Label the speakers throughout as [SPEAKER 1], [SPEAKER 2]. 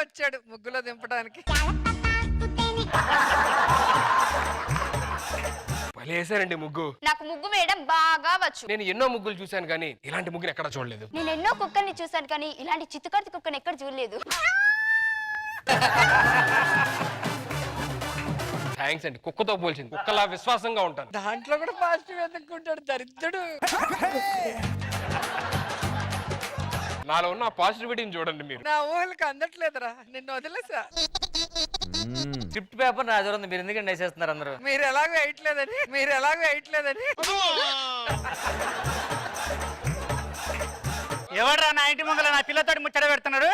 [SPEAKER 1] వచ్చాడు ముగ్గులో దింపడానికి.
[SPEAKER 2] వేసారండి ముగ్గు.
[SPEAKER 3] నాకు ముగ్గు వేయడం బాగా వచ్చు.
[SPEAKER 2] నేను ఎన్నో ముగ్గులు చూశాను కానీ ఇలాంటి ముగ్గుని ఎక్కడ చూడలేదు.
[SPEAKER 3] నేను ఎన్నో కుక్కల్ని చూశాను కానీ ఇలాంటి చిత్తుకర్తి కుక్కని ఎక్కడ చూడలేదు.
[SPEAKER 2] థ్యాంక్స్ అండి. కుక్కతో పోల్చింది. కుక్కలా విశ్వాసంగా ఉంటాను.
[SPEAKER 1] దాంట్లో కూడా పాజిటివ్ ఎందుకుంటాడు దరిద్రుడు.
[SPEAKER 2] నాలో ఉన్న పాజిటివిటీని చూడండి మీరు.
[SPEAKER 1] నా ఊహలకు అందట్లేదురా, నిన్ను వదిలేసా.
[SPEAKER 4] స్క్రిప్ట్ పేపర్ నా దగ్గర ఉంది, మీరు ఎందుకంటే వేసేస్తున్నారు అందరూ?
[SPEAKER 1] మీరు ఎలాగో వేయట్లేదని.
[SPEAKER 5] ఎవడ్రా నా ఇంటి ముంగల నా పిల్లతోటి ముచ్చట పెడుతున్నారు?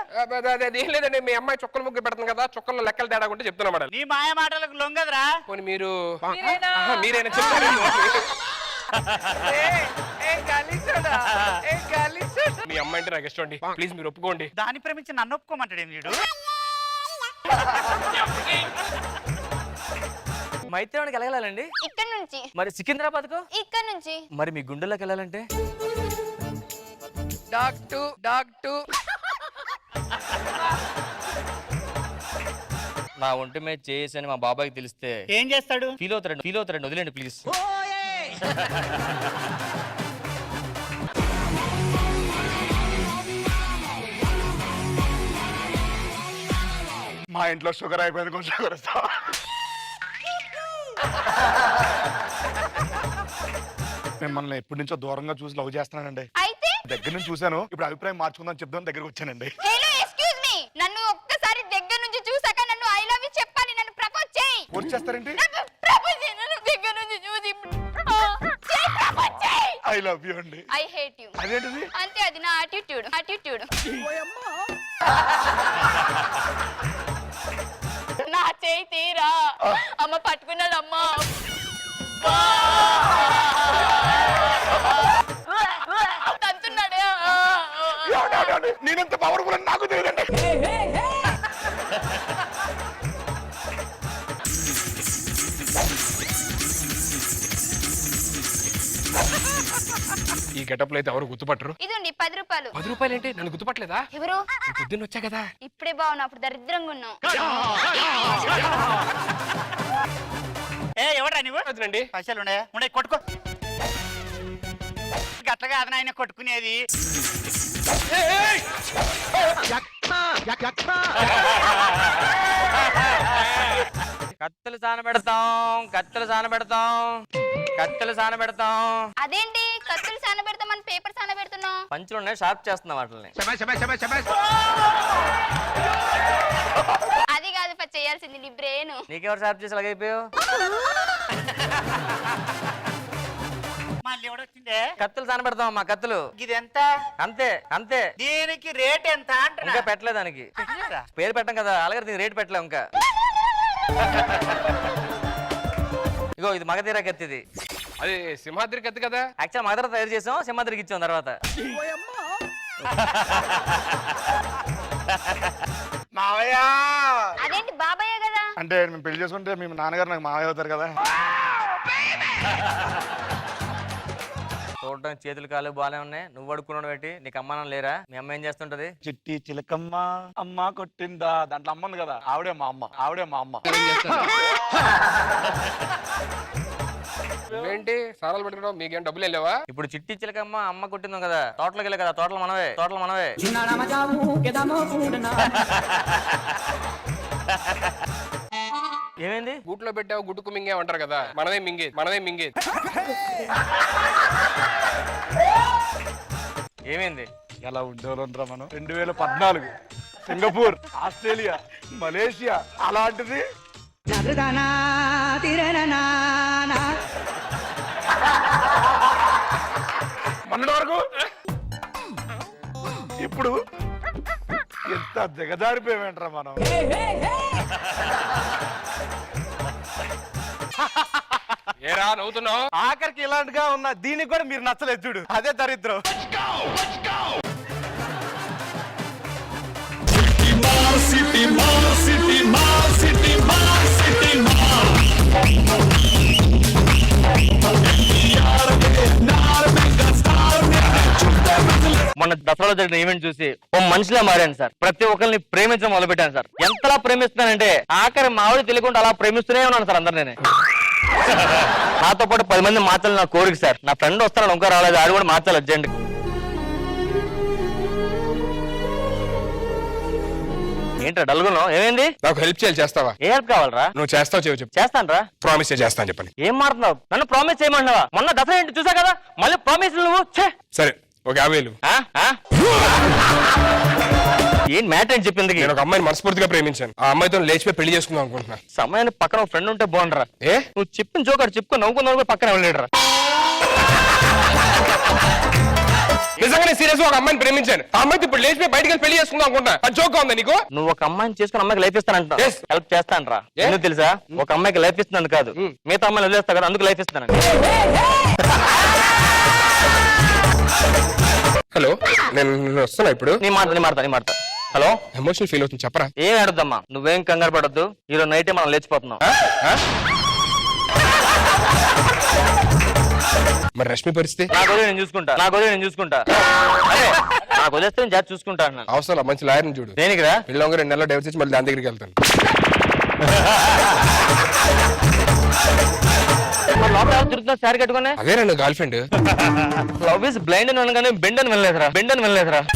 [SPEAKER 2] ఏం లేదండి, మీ అమ్మాయి చుక్కల ముగ్గు పెడుతుంది కదా, చుక్కల్లో లెక్కలు తేడా ఉంటే చెప్తున్నా మేడం.
[SPEAKER 5] నీ మాయ మాటలకు లొంగదురా.
[SPEAKER 2] పోనీ మీరు
[SPEAKER 1] మీరేనా?
[SPEAKER 2] మీరైనా చెప్తారు. మీ అమ్మాయి అంటే నాకు ఇష్టం అండి, ప్లీజ్ మీరు ఒప్పుకోండి.
[SPEAKER 5] దాన్ని ప్రేమించి నన్ను ఒప్పుకోమంటాడు వీడు.
[SPEAKER 4] మైత్రివాడికి వెళ్ళాలండి
[SPEAKER 3] ఇక్కడ నుంచి.
[SPEAKER 4] మరి సికింద్రాబాద్ కు
[SPEAKER 3] ఇక్కడ నుంచి.
[SPEAKER 4] మరి మీ గుండెల్లోకి వెళ్ళాలంటే
[SPEAKER 1] డాక్టు
[SPEAKER 4] నా ఒంటి మీద చేసి అని మా బాబాయ్కి తెలిస్తే
[SPEAKER 5] ఏం చేస్తాడు?
[SPEAKER 4] ఫీల్ అవుతారండి వదిలేండి ప్లీజ్.
[SPEAKER 6] మా ఇంట్లో షుగర్ అయిపోయింది, కొంచెం షుగర్ ఇస్తా. మిమ్మల్ని ఎప్పటి నుంచో దూరంగా చూసి లవ్ చేస్తున్నానండి.
[SPEAKER 3] అయితే
[SPEAKER 6] దగ్గర నుంచి చూశాను, ఇప్పుడు అభిప్రాయం మార్చుకుందాం చెప్దాం దగ్గరకు వచ్చానండి.
[SPEAKER 3] హలో ఎక్స్క్యూజ్ మీ, నన్ను ఒక్కసారి దగ్గర నుంచి చూసాక నన్ను ఐ లవ్ యూ చెప్పాలి, నన్ను ప్రపోజ్ చేయి.
[SPEAKER 6] ఫోర్స్ చేస్తారేంటి?
[SPEAKER 3] ప్రపోజ్ చేయి, నన్ను దగ్గర నుంచి చూసి ప్రపోజ్ చేయి.
[SPEAKER 6] ఐ లవ్ యూ అండి.
[SPEAKER 3] I hate you.
[SPEAKER 6] అదేంటిది?
[SPEAKER 3] అంతే, అది నా యాటిట్యూడ్. నా చేయి తీరా అమ్మ పట్టుకున్నదమ్మా. తంతున్నాడే.
[SPEAKER 6] నేనంత పవర్ఫుల్ అని నాకు తెలియదండి.
[SPEAKER 2] ఈ గెటప్ లో అయితే ఎవరు గుర్తుపట్టరు.
[SPEAKER 3] ఇదండి 10 రూపాయలు.
[SPEAKER 2] 10 రూపాయలు ఏంటి? నన్ను గుర్తుపట్టలేదా?
[SPEAKER 3] ఎవరు?
[SPEAKER 2] పొద్దున్న వచ్చా కదా.
[SPEAKER 3] ఇప్పుడే బాగున్నా, అప్పుడు దరిద్రంగా ఉన్నావు.
[SPEAKER 5] ఎవడ్రా నువ్వు?
[SPEAKER 2] వద్దండి.
[SPEAKER 5] పైసలు ఉండే కొట్టుకో. గట్లగా అదన ఆయన కొట్టుకునేది.
[SPEAKER 4] కత్తెలు సానబెడతాం.
[SPEAKER 3] అదేంటి కత్తులు సానబెడతామని పేపర్ సానబెడుతున్నావు?
[SPEAKER 4] పంచులు ఉన్నాయి, షార్ప్ చేస్తున్నాం వాటిని.
[SPEAKER 3] అది కాదు చేయాల్సింది, నీ బ్రెయిన్.
[SPEAKER 4] నీకెవరు షార్ప్ చేసి అలాగైపోయావు?
[SPEAKER 5] మళ్ళీ ఎవడొచ్చిందే?
[SPEAKER 4] కత్తులు సానబెడతాం అమ్మా, కత్తులు.
[SPEAKER 5] ఇది ఎంత?
[SPEAKER 4] అంతే.
[SPEAKER 5] దీనికి రేట్ ఎంత అంటున్నా?
[SPEAKER 4] ఇంకా పెట్టలేదు దానికి పేరు పెట్టం కదా, అలాగే దీనికి రేట్ పెట్టలేవు ఇంకా. ఇగో ఇది మగధీర కత్తిది.
[SPEAKER 2] అది సింహాద్రి కత్తి కదా.
[SPEAKER 4] యాక్చువల్ మగధీర తయారు చేసాం, సింహాద్రికి ఇచ్చాం తర్వాత.
[SPEAKER 6] మావయ్య
[SPEAKER 3] అదేంటి బాబాయ్ కదా.
[SPEAKER 6] అంటే మేము పెళ్లి చేసుకుంటే మీ నాన్నగారు నాకు మావయ్య అవుతారు కదా.
[SPEAKER 4] చూడడానికి చేతులు కాలు బాగానే ఉన్నాయి, నువ్వు అడుక్కున్నాడు పెట్టి. నీకు అమ్మ నాన్న లేరా? మీ అమ్మ ఏం చేస్తుంటది?
[SPEAKER 6] చిట్టి చిలకమ్మ అమ్మ కొట్టిందా, దాంట్లో అమ్మ ఉంది కదా, ఆవిడే మా అమ్మ.
[SPEAKER 2] ఏంటి సారాలు పెట్టుకున్నావు? మీకేం డబ్బులు వెళ్ళావా?
[SPEAKER 4] ఇప్పుడు చిట్టి చిలకమ్మ అమ్మ కొట్టిందాం కదా, తోటలోకి వెళ్ళే కదా, తోటలు మనవే. ఏమైంది?
[SPEAKER 2] గూట్లో పెట్టావు గుడ్డుకు మింగే అంటారు కదా, మనమే మింగే.
[SPEAKER 4] ఏమైంది?
[SPEAKER 6] ఎలా ఉండేవాళ్ళంటారా మనం? 2014 సింగపూర్, ఆస్ట్రేలియా, మలేషియా, అలాంటిది మొన్నటి వరకు. ఇప్పుడు ఎంత దిగజారిపోయామంటారా మనం?
[SPEAKER 2] ఏరా నవ్వుతున్నావు?
[SPEAKER 6] ఆఖరికి ఇలాంటిగా ఉన్న దీనికి కూడా మీరు నచ్చలేదు చూడు, అదే దరిద్రం.
[SPEAKER 4] మొన్న దసరా త్వరలో జరిగిన ఈవెంట్ చూసి ఓ మనిషిలా మారాను సార్. ప్రతి ఒక్కరిని ప్రేమించడం మొదలుపెట్టాను సార్. ఎంతలా ప్రేమిస్తున్నానంటే ఆఖరి మా ఆవిడ తెలియకుండా అలా ప్రేమిస్తూనే ఉన్నాను సార్ అందరు. నేనే నాతో పాటు 10 మంది మార్చాలి నా కోరిక సార్. నా ఫ్రెండ్ వస్తాను ఇంకా రాలేదు, ఆడు కూడా మార్చాలి అర్జెంట్. ఏంట్రా డల్గులో ఏమైంది?
[SPEAKER 2] నాకు హెల్ప్ చేయాలి, చేస్తావా?
[SPEAKER 4] ఏ హెల్ప్ కావాలరా?
[SPEAKER 2] నువ్వు చేస్తావు చెప్పు.
[SPEAKER 4] చేస్తాను రా.
[SPEAKER 2] ప్రామిస్ చేస్తాను చెప్పండి.
[SPEAKER 4] ఏం మారుతున్నావు? నన్ను ప్రామిస్ చేయమంటున్నావా? మొన్న దసరా ఏంటి చూసా కదా, మళ్ళీ ప్రామిస్ నువ్వు.
[SPEAKER 2] సరే ఒక 50,000.
[SPEAKER 4] ఏం మ్యాటర్ అని చెప్పింది?
[SPEAKER 2] నేను ఒక అమ్మాయిని మనస్ఫూర్తిగా ప్రేమించాను. ఆ అమ్మాయితో లేచిపోయి పెళ్లి చేసుకుందాం అనుకుంటున్నా.
[SPEAKER 4] సమయాన్ని పక్కన ఒక ఫ్రెండ్ ఉంటే బాగుండరా?
[SPEAKER 2] ఏ
[SPEAKER 4] నువ్వు చెప్పిన జోకాడు చెప్పుకో నవ్వుకున్నావు పక్కన వెళ్ళాడరా.
[SPEAKER 2] నిజంగానే సీరియస్ గా ఒక అమ్మాయిని ప్రేమించాను. ఆ అమ్మాయితో ఇప్పుడు లేచిపోయి బయటికి వెళ్ళి పెళ్లి చేసుకుందాం అనుకుంటా. అది జోక్ ఉందా నీకు?
[SPEAKER 4] నువ్వు ఒక అమ్మాయిని చేసుకుని అమ్మాయికి లైఫ్ ఇస్తానంట.
[SPEAKER 2] Yes.
[SPEAKER 4] హెల్ప్ చేస్తాను రా. ఎందుకు తెలుసా? ఒక అమ్మాయికి లైఫ్ ఇస్తున్నాను కాదు, మిగతా అమ్మాయిని వదిలేస్తా కదా, అందుకు లైఫ్ ఇస్తాను.
[SPEAKER 2] హలో, నేను వస్తున్నా ఇప్పుడు.
[SPEAKER 4] నీ మాట. హలో,
[SPEAKER 2] ఎమోషనల్ ఫీల్ అవుతుంది, చెప్పరా?
[SPEAKER 4] ఏం అడుగుదమ్మా, నువ్వేం కంగారు పడద్దు. ఈరోజు నైటే మనం లేచిపోతున్నాం.
[SPEAKER 2] మరి రష్మి పరిస్థితి?
[SPEAKER 4] నాకు వదిలే నేను చూసుకుంటా. అదే నాకు వదిలేస్తే నేను జాతి చూసుకుంటా అన్నాను.
[SPEAKER 2] అవసరం మంచి లాయర్ని చూడు.
[SPEAKER 4] దేనికిరా?
[SPEAKER 2] పిల్లలు 2 నెలలు డైవర్స్ ఇచ్చి మళ్ళీ దాని దగ్గరికి వెళ్తాను.
[SPEAKER 4] లోపల ఎవరు తిరుగుతున్నా శారీ కట్టుకునే?
[SPEAKER 2] అదే రండి girl friend.
[SPEAKER 4] Love is blind అని అనగానే బెండ్ అని వెళ్ళలేదురా.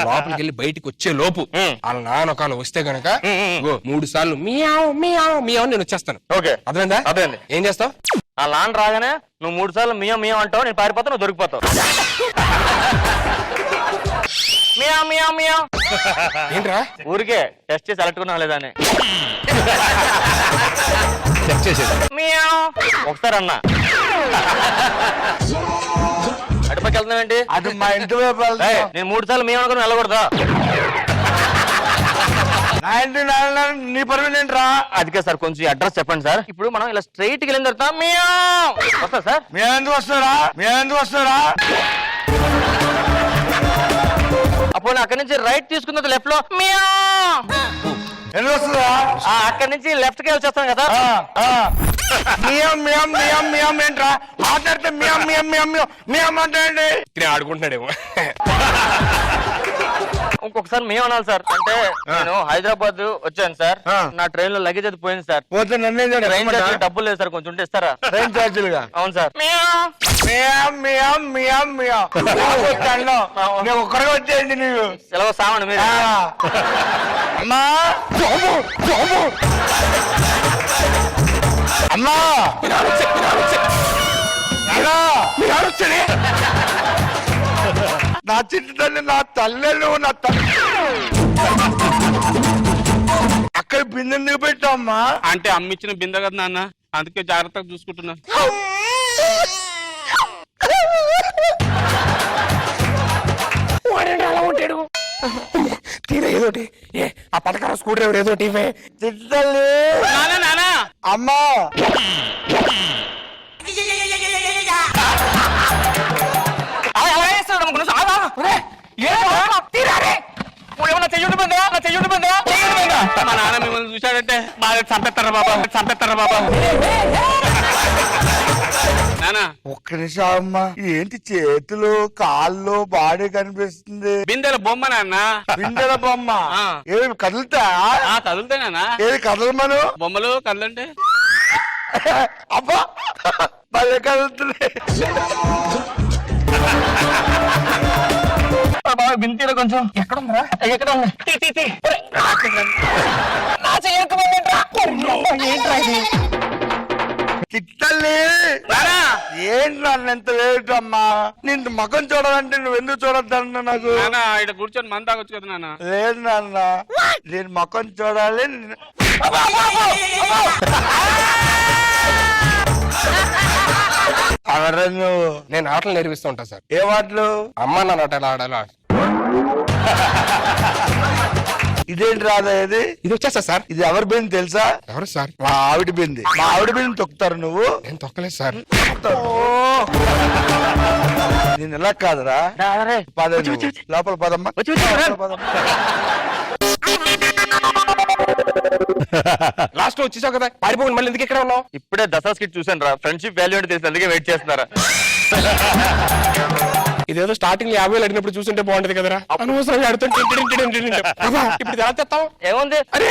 [SPEAKER 2] లోపలికి వెళ్ళి బయటికి వచ్చే లోపు వాళ్ళ నాన్న ఒకళ్ళు వస్తే గనక 3 సార్లు మియావ్ మియావ్ మియావ్ నేను వచ్చేస్తాను.
[SPEAKER 4] ఓకే,
[SPEAKER 2] అర్థమైందా?
[SPEAKER 4] అర్థమైంది.
[SPEAKER 2] ఏం చేస్తావు?
[SPEAKER 4] ఆ లాన్ రాగానే నువ్వు 3 సార్లు మియా అంటావు, నేను పారిపోతావు, నువ్వు దొరికిపోతావు. మియా
[SPEAKER 2] ఏంట్రా?
[SPEAKER 4] ఊరికే టెస్ట్ చేసి అలట్టుకున్నా లేదా అని.
[SPEAKER 2] చెక్ చేసేది.
[SPEAKER 4] ఒకసారి అన్నా అటుపక్క వెళ్తున్నావేంటి?
[SPEAKER 6] అది మా ఇంటి వైపు వెళ్తా.
[SPEAKER 4] నేను 3 సార్లు మేము అనుకుని వెళ్ళకూడదా?
[SPEAKER 6] నా ఇంటి నీ పర్మినెంట్ రా.
[SPEAKER 4] అదికే సార్, కొంచెం అడ్రస్ చెప్పండి సార్. ఇప్పుడు మనం ఇలా స్ట్రైట్ కి వెళ్ళిన తర్వాత వస్తా సార్.
[SPEAKER 6] మేము ఎందుకు వస్తారా?
[SPEAKER 4] అప్పుడు అక్కడి నుంచి రైట్ తీసుకున్న లెఫ్ట్ లో
[SPEAKER 6] ఎందుకు వస్తుందా?
[SPEAKER 4] అక్కడి నుంచి లెఫ్ట్ కి వచ్చేస్తాం కదా.
[SPEAKER 6] మియం ఏంట్రా మాట్లాడితే మియం అంటే
[SPEAKER 2] ఆడుకుంటున్నాడేమో.
[SPEAKER 4] ఇంకొకసారి మేము అనాలి సార్. అంటే నేను హైదరాబాద్ వచ్చాను సార్, నా ట్రైన్ లో లగేజ్ అది పోయింది సార్.
[SPEAKER 6] పోతే నన్ను
[SPEAKER 4] ట్రైన్ ఛార్జీలు డబ్బులు లేదు సార్, కొంచెం ఉంటే ఇస్తారా?
[SPEAKER 6] ట్రైన్ ఛార్జీలుగా?
[SPEAKER 4] అవును సార్.
[SPEAKER 6] నేను ఒక్కడిగా వచ్చేది నీవు
[SPEAKER 4] సెలవు సావండి మీరు.
[SPEAKER 6] అమ్మా అమ్మా నా చిన్న తల్లి, నా తల్లి, నా తల్లి అక్కడ బిందె పెట్టామ్మా.
[SPEAKER 7] అంటే అమ్మిచ్చిన బిందె కదా నాన్న, అందుకే జాగ్రత్తగా చూసుకుంటున్నా.
[SPEAKER 2] అలా ఉంటాడు తీరా ఏదోటి. ఆ పథకాల స్కూ డ్రైవర్ ఏదోటి.
[SPEAKER 6] చిట్టల్లి అమ్మా
[SPEAKER 7] మా నాన్న మిమ్మల్ని చూశాడంటే బాగా చంపేస్తారా బాబా. నాన్న
[SPEAKER 6] ఒక్క నిమిషం అమ్మా. ఏంటి చేతులు కాళ్ళు బాడీ కనిపిస్తుంది?
[SPEAKER 7] బిందెల బొమ్మ నాన్న.
[SPEAKER 6] బిందెల బొమ్మ ఏమి కదులుతా?
[SPEAKER 7] కదులుతాయి నాన్న.
[SPEAKER 6] ఏది కదలమను?
[SPEAKER 7] బొమ్మలు కదలంటే
[SPEAKER 6] అబ్బా భలే కదులుతుంది.
[SPEAKER 4] బింతీలో కొంచెం ఎక్కడ ఉందా?
[SPEAKER 6] చిట్టల్లి ఏంటి నన్ను ఎంత లేట్ అమ్మా? నిన్ను ముఖం చూడాలంటే నువ్వు ఎందుకు చూడొద్దన్నా నాకు?
[SPEAKER 7] నాన్న ఇక్కడ కూర్చొని మంది తాగొచ్చు కదా నాన్న.
[SPEAKER 6] లేదు నాన్న, నేను ముఖం చూడాలి. అవరా నువ్వు?
[SPEAKER 2] నేను ఆటలు నేర్పిస్తూ ఉంటా సార్.
[SPEAKER 6] ఏ ఆటలు?
[SPEAKER 2] అమ్మ నాన్న ఆటలు ఆడాలి.
[SPEAKER 6] ఇదేంటి రాదా? ఇది
[SPEAKER 2] వచ్చేస్తా సార్.
[SPEAKER 6] ఇది ఎవరి బింది తెలుసా?
[SPEAKER 2] ఎవరు సార్?
[SPEAKER 6] మా ఆవిడ బింది. మా ఆవిడ బింది తొక్కుతారు నువ్వు?
[SPEAKER 2] నేను తొక్కలేదు సార్.
[SPEAKER 6] నేను ఎలా కాదురా. పద లోపల పదమ్మా.
[SPEAKER 2] లాస్ట్ లో వచ్చేసావు కదా పారిపోయి మళ్ళీ ఎందుకు ఇక్కడ ఉన్నావు?
[SPEAKER 4] ఇప్పుడే దసరా స్కిట్ చూసాను రా, ఫ్రెండ్షిప్ వాల్యూ అంటే తెలిసి అందుకే వెయిట్ చేస్తున్నారా.
[SPEAKER 2] ఇదేదో స్టార్టింగ్ 50 అడిగినప్పుడు చూస్తుంటే బాగుంటది కదరా, అనవసరంగా అడుగుతుంటే ఇప్పుడు ఎలా తెస్తావు?
[SPEAKER 4] ఏముంది
[SPEAKER 2] అరే